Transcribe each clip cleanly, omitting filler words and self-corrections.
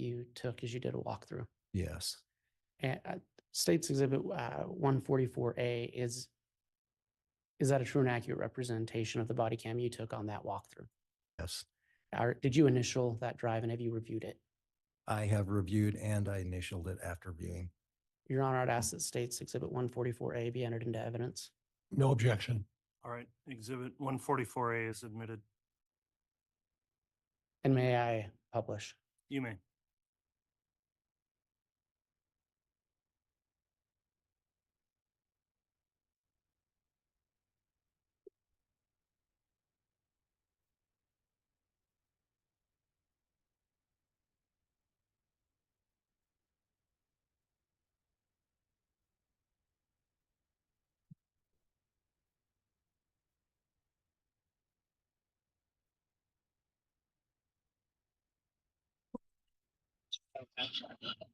you took as you did a walkthrough. Yes. And State's Exhibit 144A is that a true and accurate representation of the body cam you took on that walkthrough? Yes. Did you initial that drive and have you reviewed it? I have reviewed and I initialed it after viewing. Your Honor, I'd ask that State's Exhibit 144A be entered into evidence. No objection. All right, Exhibit 144A is admitted. And may I publish? You may.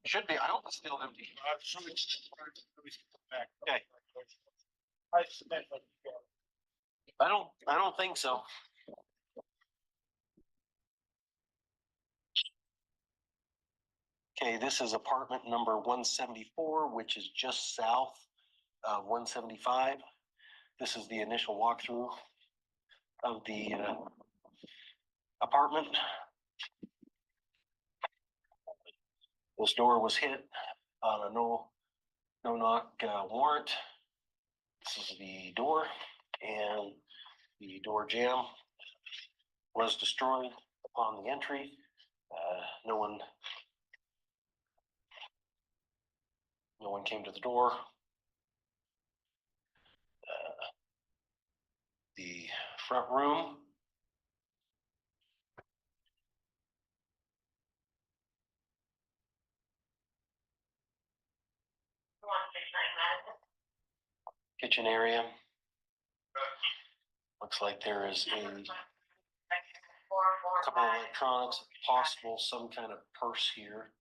Should be. I hope it's still empty. Okay. I don't think so. Okay, this is apartment number 174, which is just south of 175. This is the initial walkthrough of the apartment. This door was hit on a no-knock warrant. This is the door, and the door jamb was destroyed upon the entry. No one came to the door. The front room. Kitchen area. Looks like there is a couple of electronics, possible some kind of purse here.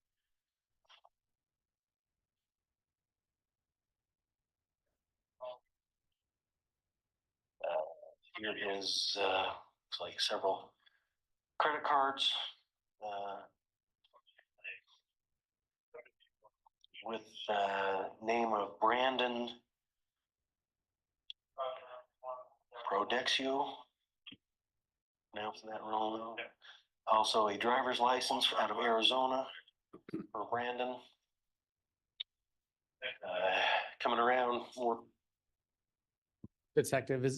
Here is looks like several credit cards with name of Brandon Prodexio. Pronouncing that wrong. Also a driver's license out of Arizona for Brandon. Coming around more. Detective,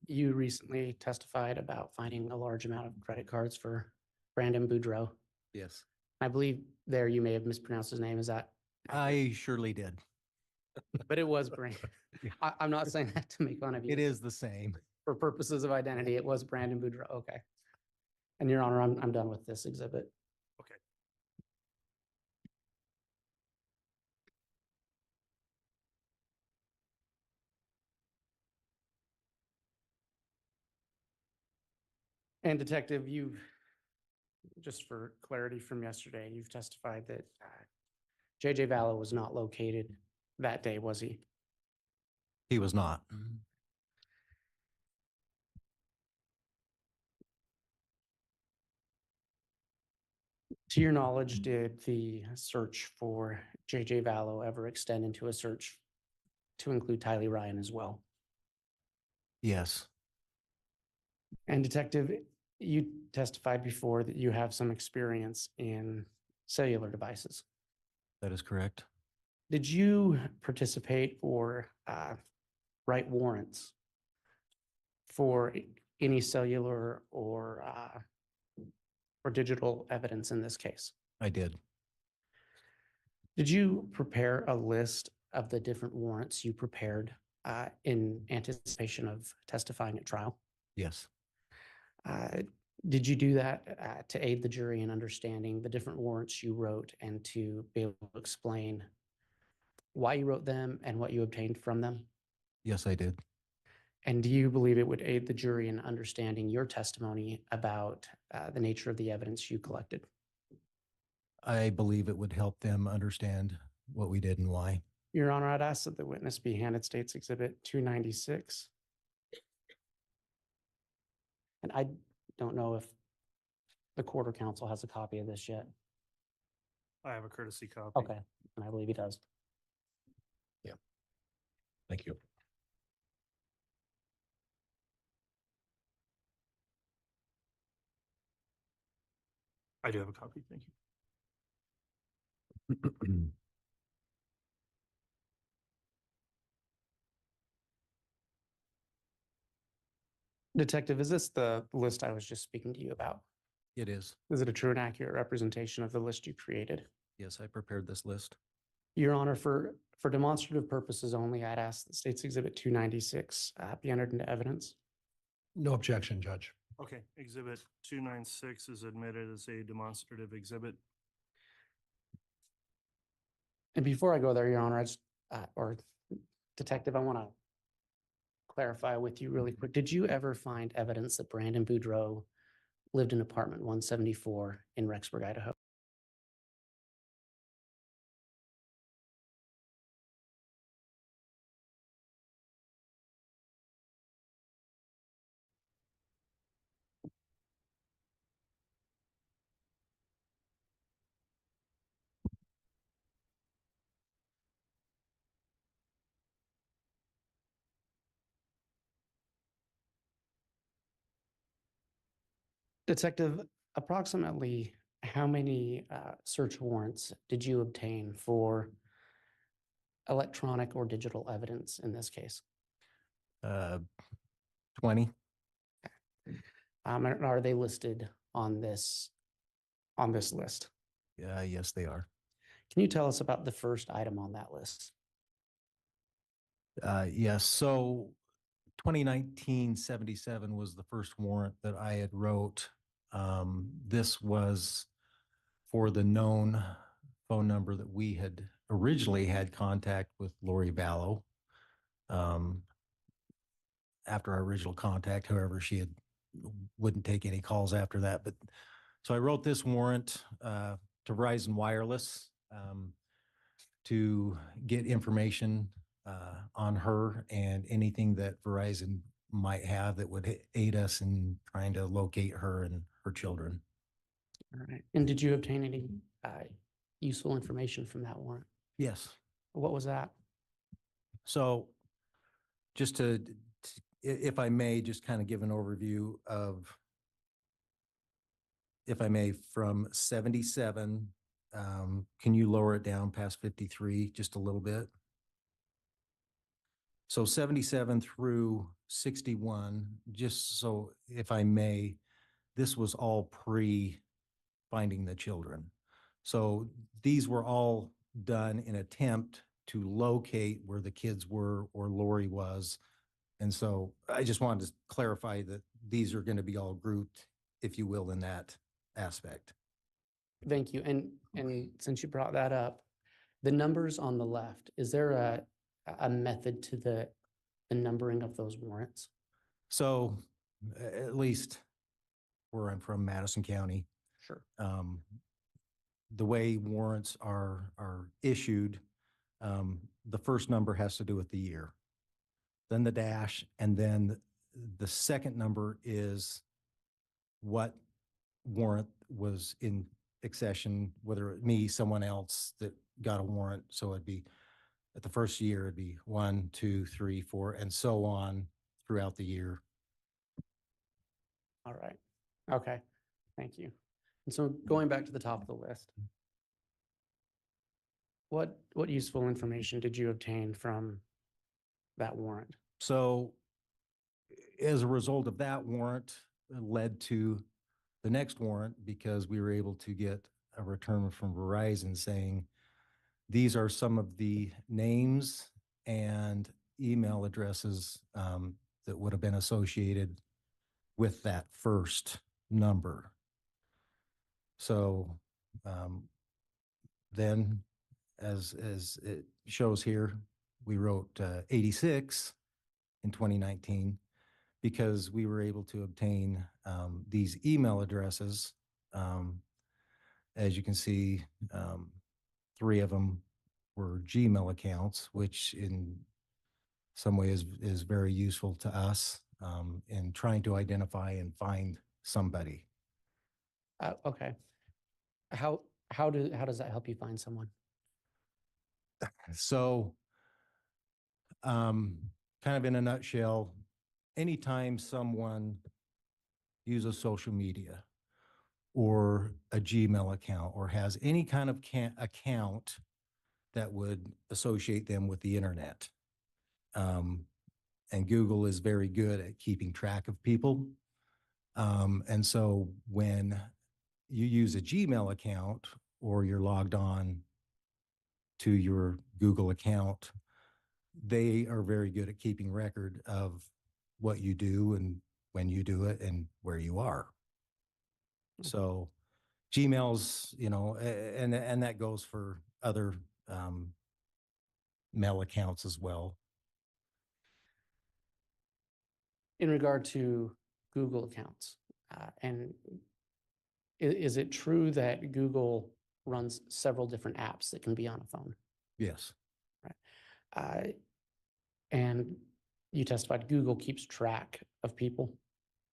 you recently testified about finding a large amount of credit cards for Brandon Boudreaux. Yes. I believe there you may have mispronounced his name. Is that? I surely did. But it was Brandon. I'm not saying that to make fun of you. It is the same. For purposes of identity, it was Brandon Boudreaux. Okay. And Your Honor, I'm done with this exhibit. Okay. And Detective, just for clarity from yesterday, you've testified that JJ Vallow was not located that day, was he? He was not. To your knowledge, did the search for JJ Vallow ever extend into a search to include Tylee Ryan as well? Yes. And Detective, you testified before that you have some experience in cellular devices. That is correct. Did you participate or write warrants for any cellular or digital evidence in this case? I did. Did you prepare a list of the different warrants you prepared in anticipation of testifying at trial? Yes. Did you do that to aid the jury in understanding the different warrants you wrote and to be able to explain why you wrote them and what you obtained from them? Yes, I did. And do you believe it would aid the jury in understanding your testimony about the nature of the evidence you collected? I believe it would help them understand what we did and why. Your Honor, I'd ask that the witness be handed State's Exhibit 296. And I don't know if the court or counsel has a copy of this yet. I have a courtesy copy. Okay, and I believe he does. Thank you. I do have a copy. Thank you. Detective, is this the list I was just speaking to you about? It is. Is it a true and accurate representation of the list you created? Yes, I prepared this list. Your Honor, for demonstrative purposes only, I'd ask that State's Exhibit 296 be entered into evidence. No objection, Judge. Okay, Exhibit 296 is admitted as a demonstrative exhibit. And before I go there, Your Honor, or Detective, I want to clarify with you really quick. Did you ever find evidence that Brandon Boudreaux lived in apartment 174 in Rexburg, Idaho? Detective, approximately how many search warrants did you obtain for electronic or digital evidence in this case? 20. And are they listed on this list? Yes, they are. Can you tell us about the first item on that list? Yes, so 2019-77 was the first warrant that I had wrote. This was for the known phone number that we had originally had contact with Lori Vallow. After our original contact, however, she wouldn't take any calls after that. But so I wrote this warrant to Verizon Wireless to get information on her and anything that Verizon might have that would aid us in trying to locate her and her children. All right. And did you obtain any useful information from that warrant? Yes. What was that? So just if I may, just kind of give an overview of, if I may, from 77, can you lower it down past 53 just a little bit? So 77 through 61, just so if I may, this was all pre-finding the children. So these were all done in attempt to locate where the kids were or Lori was. And so I just wanted to clarify that these are going to be all grouped, if you will, in that aspect. Thank you. And since you brought that up, the numbers on the left, is there a method to the numbering of those warrants? So at least where I'm from, Madison County, Sure. the way warrants are issued, the first number has to do with the year, then the dash, and then the second number is what warrant was in accession, whether it me, someone else that got a warrant. So it'd be at the first year, it'd be 1, 2, 3, 4, and so on throughout the year. All right. Okay. Thank you. And so going back to the top of the list, what useful information did you obtain from that warrant? So as a result of that warrant, it led to the next warrant because we were able to get a return from Verizon saying, these are some of the names and email addresses that would have been associated with that first number. So then, as it shows here, we wrote 86 in 2019 because we were able to obtain these email addresses. As you can see, 3 of them were Gmail accounts, which in some ways is very useful to us in trying to identify and find somebody. Okay. How How does that help you find someone? So, kind of in a nutshell, anytime someone uses social media or a Gmail account or has any kind of account that would associate them with the internet, and Google is very good at keeping track of people. And so when you use a Gmail account or you're logged on to your Google account, they are very good at keeping record of what you do and when you do it and where you are. So Gmail's, and that goes for other mail accounts as well. In regard to Google accounts, and is it true that Google runs several different apps that can be on a phone? Yes. And you testified Google keeps track of people,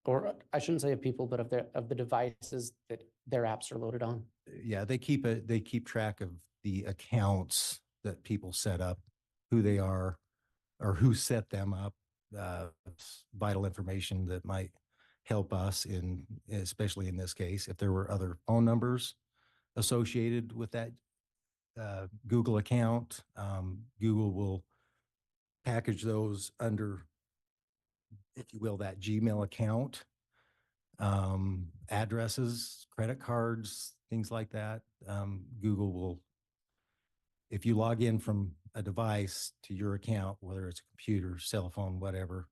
or I shouldn't say of people, but of the devices that their apps are loaded on. Yeah, they keep track of the accounts that people set up, who they are, or who set them up. It's vital information that might help us especially in this case, if there were other phone numbers associated with that Google account. Google will package those under, if you will, that Gmail account, addresses, credit cards, things like that. Google will, if you log in from a device to your account, whether it's a computer, cell phone, whatever,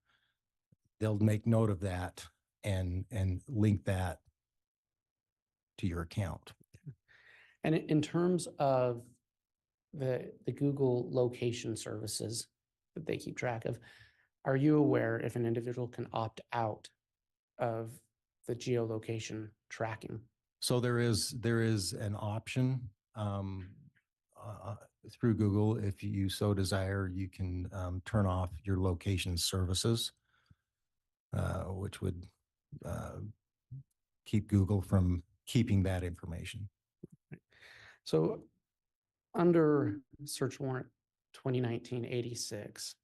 they'll make note of that and link that to your account. And in terms of the Google location services that they keep track of, are you aware if an individual can opt out of the geolocation tracking? So there is an option through Google. If you so desire, you can turn off your location services, which would keep Google from keeping that information. So under search warrant 2019-86,